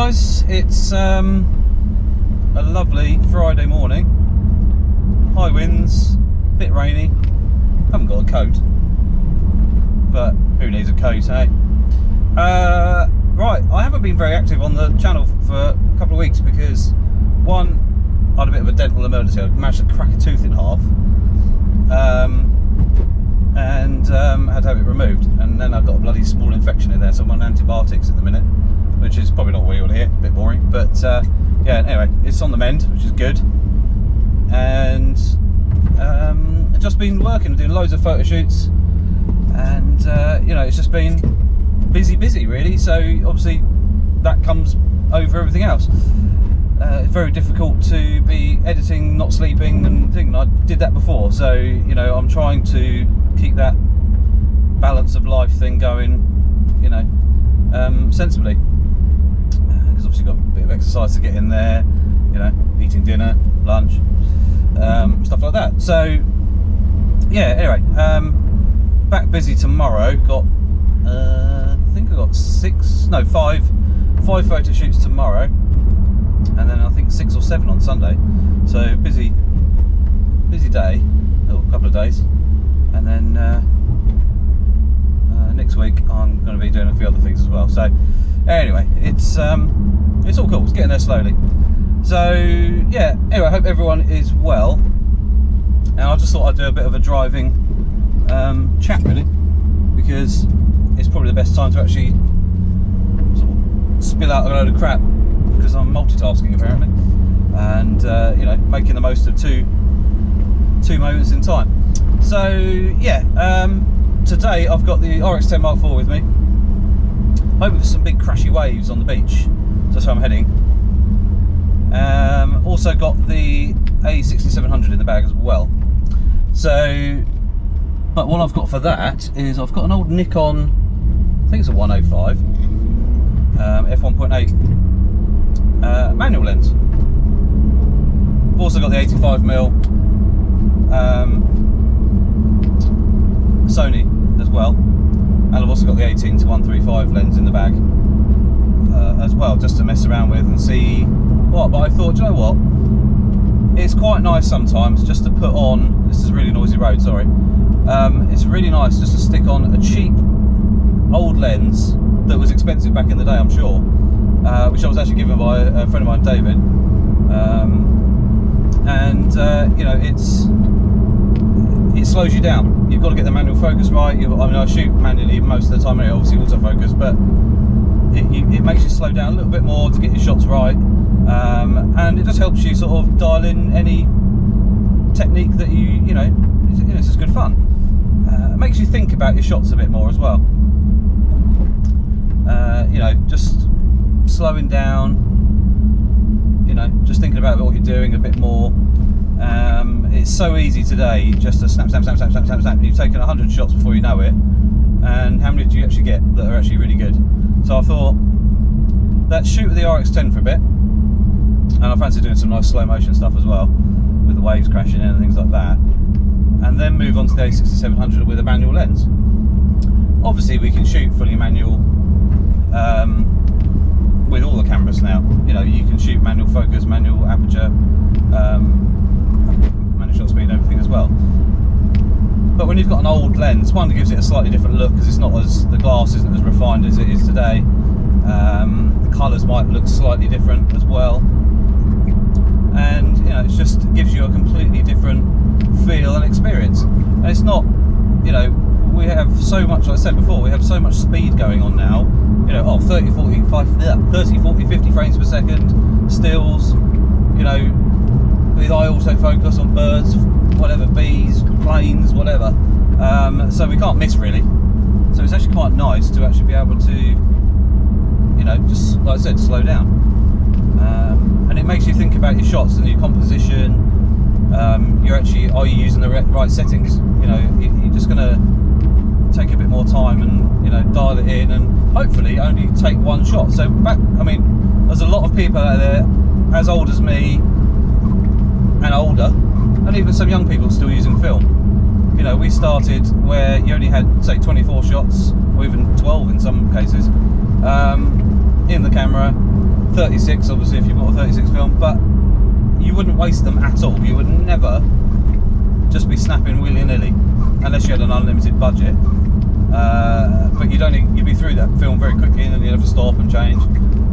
guys, it's a lovely Friday morning. High winds, bit rainy. Haven't got a coat, but who needs a coat, eh? Right, I haven't been very active on the channel for a couple of weeks because one, I had a bit of a dental emergency. I managed to crack a tooth in half, and had to have it removed, and then I've got a bloody small infection in there, so I'm on antibiotics at the minute, which is probably not what you want to hear, a bit boring, but yeah, anyway, it's on the mend, which is good. And I've just been working, doing loads of photo shoots, and you know, it's just been busy really, so obviously that comes over everything else. It's very difficult to be editing, not sleeping and things. I did that before, so you know, I'm trying to keep that balance of life thing going, you know, sensibly, because obviously got a bit of exercise to get in there, you know, eating dinner, lunch, stuff like that. So yeah, anyway, back busy tomorrow. Got I think I got five photo shoots tomorrow, and then I think 6 or 7 on Sunday. So busy day, a couple of days, and then next week I'm going to be doing a few other things as well. So anyway, it's all cool. It's getting there slowly. So yeah, anyway, I hope everyone is well, and I just thought I'd do a bit of a driving chat really, because it's probably the best time to actually sort of spill out a load of crap, because I'm multitasking apparently, and you know, making the most of two moments in time. So yeah, today I've got the rx10 Mark IV with me, hoping for some big crashy waves on the beach. So that's where I'm heading. Also got the a6700 in the bag as well. So, but what I've got for that is I've got an old Nikon, I think it's a 105 f1.8 manual lens. I've also got the 85mm Sony as well, and I've also got the 18-135 lens in the bag as well, just to mess around with and see what. But I thought, you know what, it's quite nice sometimes just to put on, this is a really noisy road, sorry, it's really nice just to stick on a cheap old lens that was expensive back in the day, I'm sure, which I was actually given by a friend of mine, David, and you know, it slows you down. You've got to get the manual focus right. I mean, I shoot manually most of the time, obviously autofocus, but it makes you slow down a little bit more to get your shots right, and it just helps you sort of dial in any technique that you know, it's just good fun. It makes you think about your shots a bit more as well. You know, just slowing down, you know, just thinking about what you're doing a bit more. It's so easy today just to snap. You've taken 100 shots before you know it, and how many do you actually get that are actually really good? So I thought, let's shoot with the rx10 for a bit, and I fancy doing some nice slow motion stuff as well, with the waves crashing in and things like that, and then move on to the a6700 with a manual lens. Obviously we can shoot fully manual with all the cameras now. You know, you can shoot manual focus, manual aperture, manual shot speed and everything as well. But when you've got an old lens, one, it gives it a slightly different look, because it's not as, the glass isn't as refined as it is today. The colours might look slightly different as well, and you know, it just gives you a completely different feel and experience. And it's not, you know, we have so much, like I said before, we have so much speed going on now, you know, 30, 40, 50 frames per second, stills, you know, with eye autofocus on birds, whatever, bees, planes, whatever, so we can't miss really. So it's actually quite nice to actually be able to, you know, just like I said, slow down, and it makes you think about your shots and your composition. You're actually, are you using the right settings? You know, you're just going to take a bit more time and, you know, dial it in, and hopefully only take one shot. So I mean, there's a lot of people out there as old as me and older, and even some young people still using film. You know, we started where you only had, say, 24 shots, or even 12 in some cases, in the camera, 36 obviously if you bought a 36 film, but you wouldn't waste them at all. You would never just be snapping willy-nilly unless you had an unlimited budget. But you'd be through that film very quickly, and then you'd have to stop and change.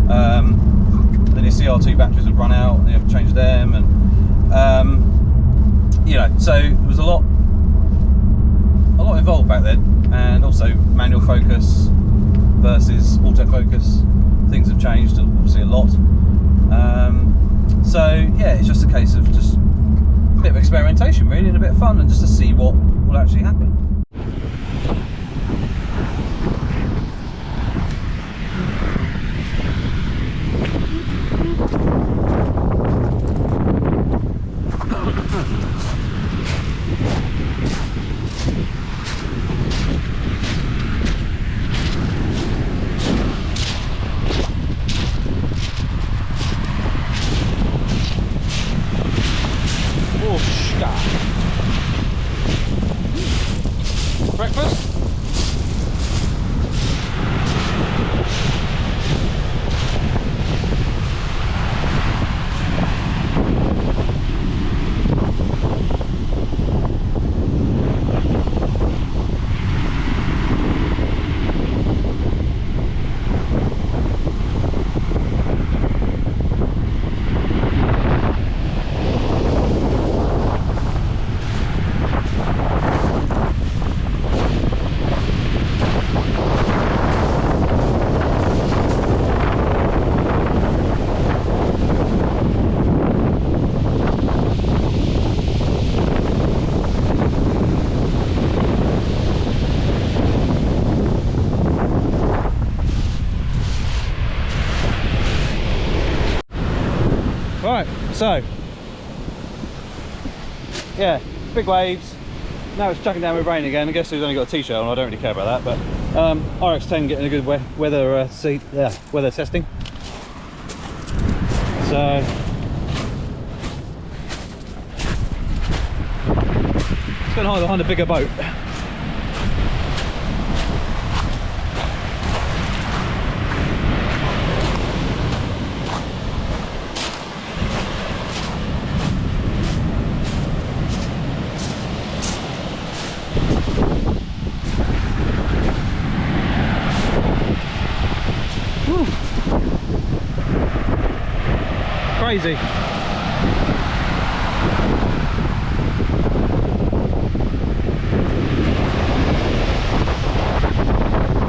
Then your CR2 batteries would run out, and you have to change them, and you know, so there was a lot involved back then, and also manual focus versus autofocus. Things have changed obviously a lot. So yeah, it's just a case of just a bit of experimentation really, and a bit of fun, and just to see what will actually happen. Breakfast? Right, so yeah, big waves. Now it's chucking down with rain again. I guess we've only got a t-shirt on. I don't really care about that, but rx10 getting a good weather weather testing. So it's going to hide behind a bigger boat. Crazy.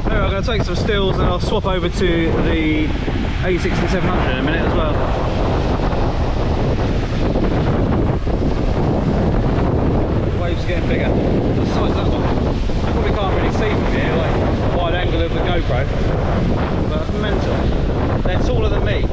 Anyway, I'm going to take some stills and I'll swap over to the a6700 in a minute as well. The waves are getting bigger. Besides that one, you probably can't really see from here, like wide angle of the GoPro, but mental. They're taller than me.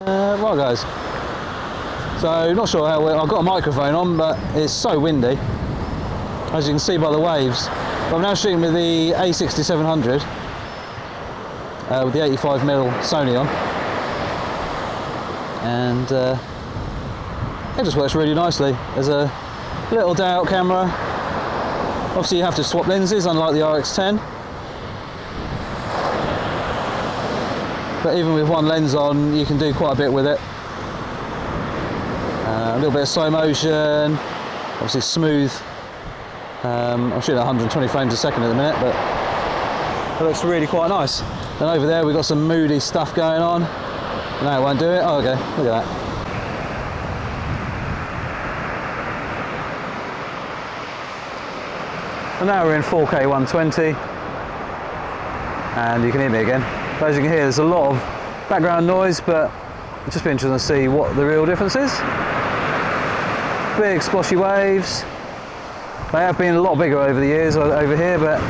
Right guys, so not sure how I've got a microphone on, but it's so windy, as you can see by the waves. But I'm now shooting with the a6700 with the 85mm Sony on, and it just works really nicely. There's a little day out camera. Obviously you have to swap lenses, unlike the RX10. But even with one lens on, you can do quite a bit with it. A little bit of slow motion, obviously smooth. I'm shooting at 120 frames a second at the minute, but it looks really quite nice. And over there we've got some moody stuff going on. No, it won't do it. Oh, okay, look at that. And now we're in 4K 120, and you can hear me again. But as you can hear, there's a lot of background noise, but it'll just be interesting to see what the real difference is. Big sploshy waves. They have been a lot bigger over the years over here, but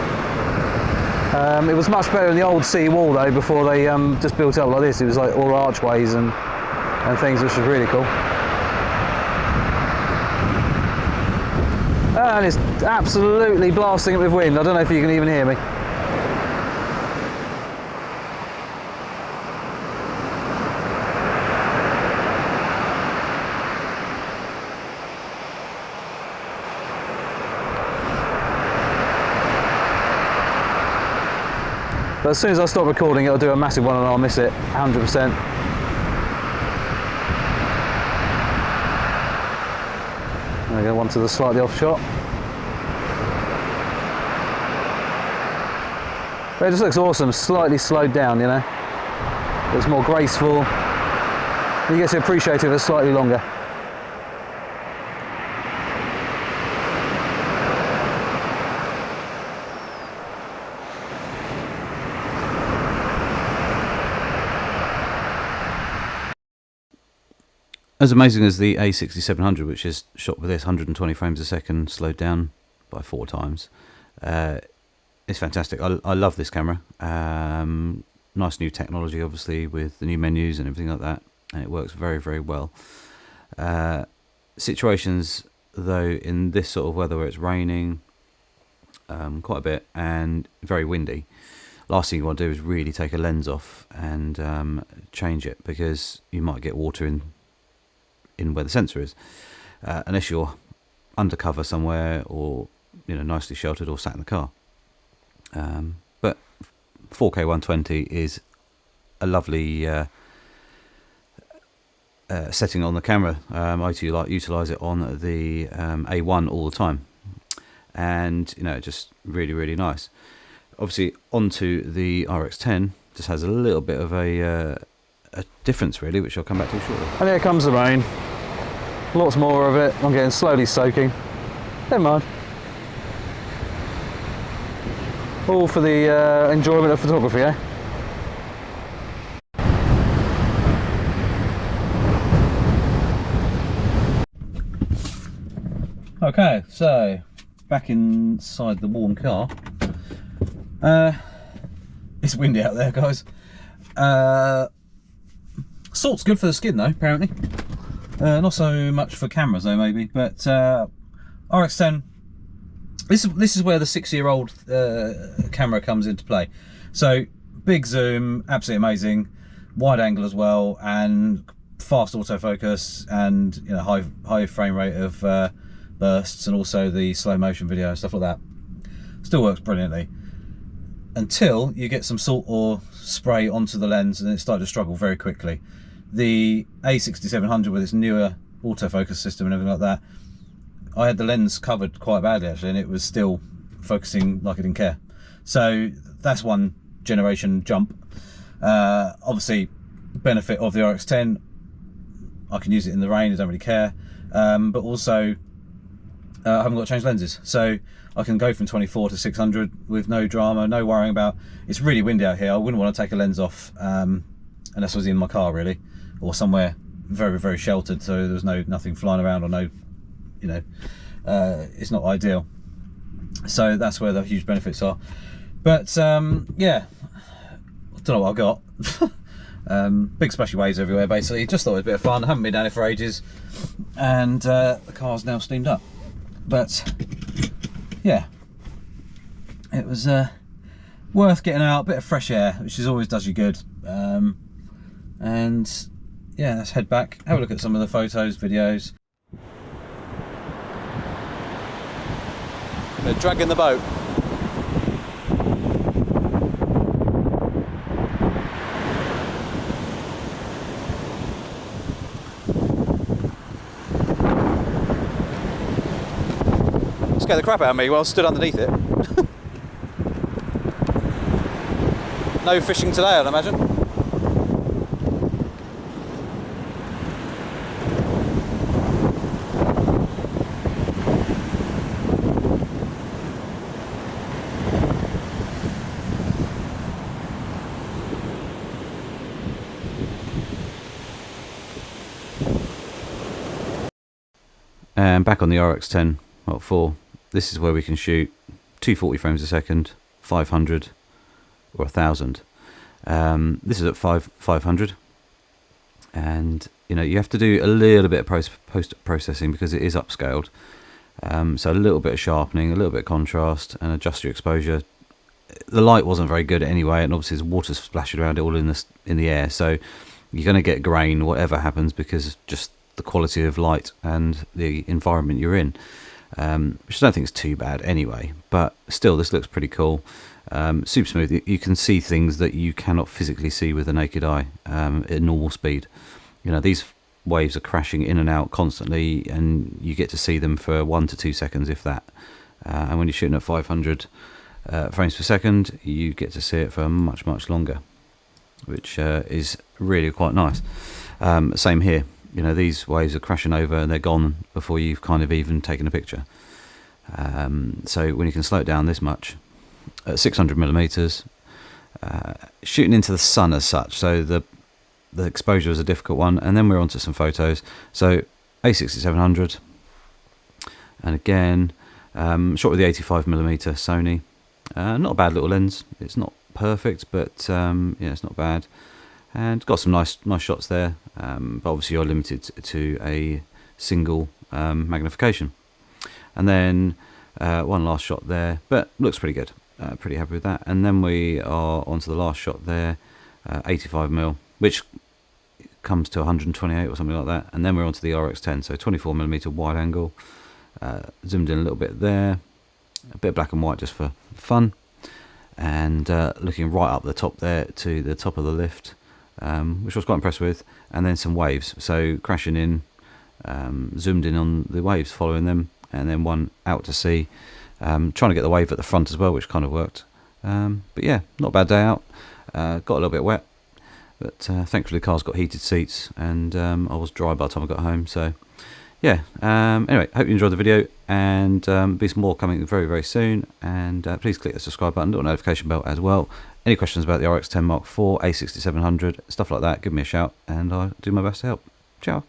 it was much better in the old sea wall though, before they just built up like this. It was like all archways and things, which was really cool. And it's absolutely blasting it with wind. I don't know if you can even hear me. But as soon as I stop recording, it'll do a massive one and I'll miss it 100%. There we go, one to the slightly off shot. But it just looks awesome, slightly slowed down, you know. It's more graceful. You get to appreciate it for slightly longer. As amazing as the a6700, which is shot with this 120 frames a second, slowed down by 4 times, it's fantastic. I love this camera. Nice new technology, obviously, with the new menus and everything like that, and it works very, very well. Situations, though, in this sort of weather where it's raining quite a bit and very windy, last thing you want to do is really take a lens off and change it, because you might get water in where the sensor is, unless you're undercover somewhere, or nicely sheltered, or sat in the car. But 4K 120 is a lovely setting on the camera. I utilize it on the A1 all the time, and just really, really nice. Obviously onto the RX10, just has a little bit of a difference really, which I'll come back to shortly. And here comes the rain. Lots more of it. I'm getting slowly soaking. Never mind. All for the enjoyment of photography, eh? Okay, so back inside the warm car. It's windy out there, guys. Salt's good for the skin though, apparently. Not so much for cameras though, maybe. But RX10, this is where the 6-year-old camera comes into play. So big zoom, absolutely amazing, wide angle as well, and fast autofocus, and high frame rate of bursts, and also the slow motion video and stuff like that. Still works brilliantly, until you get some salt or spray onto the lens, and it started to struggle very quickly. The a6700 with its newer autofocus system and everything like that, I had the lens covered quite badly actually, and it was still focusing like it didn't care. So that's one generation jump. Obviously, benefit of the RX10, I can use it in the rain, I don't really care. But also, I haven't got to change lenses, so I can go from 24 to 600 with no drama, no worrying about. It's really windy out here. I wouldn't want to take a lens off unless I was in my car really, or somewhere very, very sheltered, so there was nothing flying around, or no, it's not ideal. So that's where the huge benefits are. But yeah, I don't know what I got. Big splashy waves everywhere basically. Just thought it was a bit of fun. I haven't been down here for ages, and the car's now steamed up. But yeah, it was worth getting out, a bit of fresh air, which always does you good. And yeah, let's head back, have a look at some of the photos, videos. They're dragging the boat. Scared the crap out of me while I stood underneath it. No fishing today, I'd imagine. And back on the RX10 Mark IV, this is where we can shoot 240 frames a second, 500 or 1000. This is at 500, and you know, you have to do a little bit of post processing because it is upscaled. So a little bit of sharpening, a little bit of contrast, and adjust your exposure. The light wasn't very good anyway, and obviously there's water splashing around it all in the air, so you're going to get grain whatever happens because of just the quality of light and the environment you're in, which I don't think is too bad anyway, but still this looks pretty cool. Super smooth. You can see things that you cannot physically see with the naked eye at normal speed. You know, these waves are crashing in and out constantly, and you get to see them for 1 to 2 seconds, if that. And when you're shooting at 500 frames per second, you get to see it for much longer, which is really quite nice. Same here. You know, these waves are crashing over and they're gone before you've kind of even taken a picture. So when you can slow it down this much at 600 millimeters, shooting into the sun as such, so the exposure is a difficult one. And then we're onto some photos. So a6700, and again shot with the 85 millimeter Sony. Not a bad little lens. It's not perfect, but yeah, it's not bad. And got some nice shots there, but obviously you're limited to a single magnification. And then one last shot there, but looks pretty good. Pretty happy with that. And then we are onto the last shot there, 85mm, which comes to 128 or something like that. And then we're onto the RX10, so 24mm wide angle. Zoomed in a little bit there, a bit of black and white just for fun. And looking right up the top there to the top of the lift, which I was quite impressed with. And then some waves, so crashing in, zoomed in on the waves, following them, and then one out to sea, trying to get the wave at the front as well, which kind of worked. But yeah, not a bad day out. Got a little bit wet, but thankfully the car's got heated seats, and I was dry by the time I got home. So yeah, anyway, hope you enjoyed the video, and be some more coming very soon. And please click the subscribe button, little notification bell as well. Any questions about the RX10 Mark IV, a6700, stuff like that, give me a shout, and I'll do my best to help. Ciao.